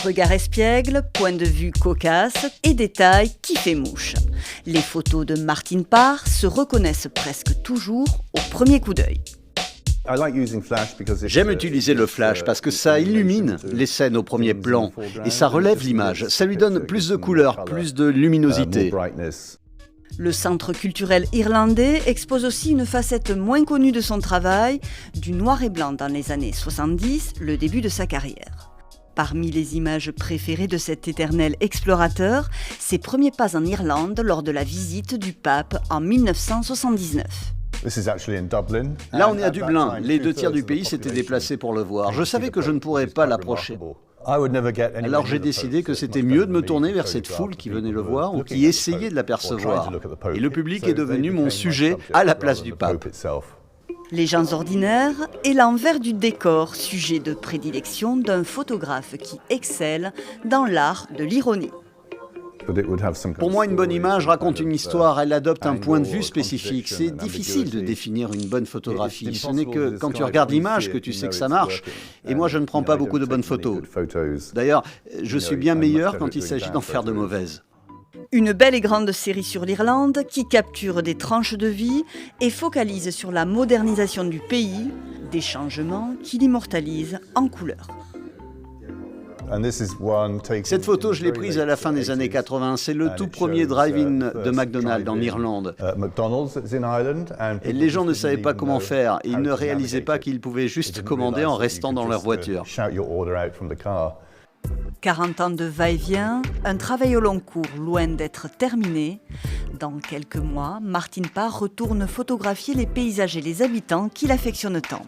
Regard espiègle, point de vue cocasse et détail qui fait mouche. Les photos de Martin Parr se reconnaissent presque toujours au premier coup d'œil. J'aime utiliser le flash parce que ça illumine les scènes au premier plan et ça relève l'image. Ça lui donne plus de couleurs, plus de luminosité. Le Centre culturel irlandais expose aussi une facette moins connue de son travail, du noir et blanc dans les années 70, le début de sa carrière. Parmi les images préférées de cet éternel explorateur, ses premiers pas en Irlande lors de la visite du pape en 1979. Là, on est à Dublin. Les 2 tiers du pays s'étaient déplacés pour le voir. Je savais que je ne pourrais pas l'approcher. Alors j'ai décidé que c'était mieux de me tourner vers cette foule qui venait le voir ou qui essayait de l'apercevoir. Et le public est devenu mon sujet à la place du pape. Les gens ordinaires et l'envers du décor, sujet de prédilection d'un photographe qui excelle dans l'art de l'ironie. Pour moi, une bonne image raconte une histoire, elle adopte un point de vue spécifique. C'est difficile de définir une bonne photographie. Ce n'est que quand tu regardes l'image que tu sais que ça marche. Et moi, je ne prends pas beaucoup de bonnes photos. D'ailleurs, je suis bien meilleur quand il s'agit d'en faire de mauvaises. Une belle et grande série sur l'Irlande qui capture des tranches de vie et focalise sur la modernisation du pays, des changements qui l'immortalisent en couleur. Cette photo, je l'ai prise à la fin des années 80. C'est le tout premier drive-in de McDonald's en Irlande. Et les gens ne savaient pas comment faire. Ils ne réalisaient pas qu'ils pouvaient juste commander en restant dans leur voiture. 40 ans de va-et-vient, un travail au long cours loin d'être terminé. Dans quelques mois, Martin Parr retourne photographier les paysages et les habitants qu'il affectionne tant.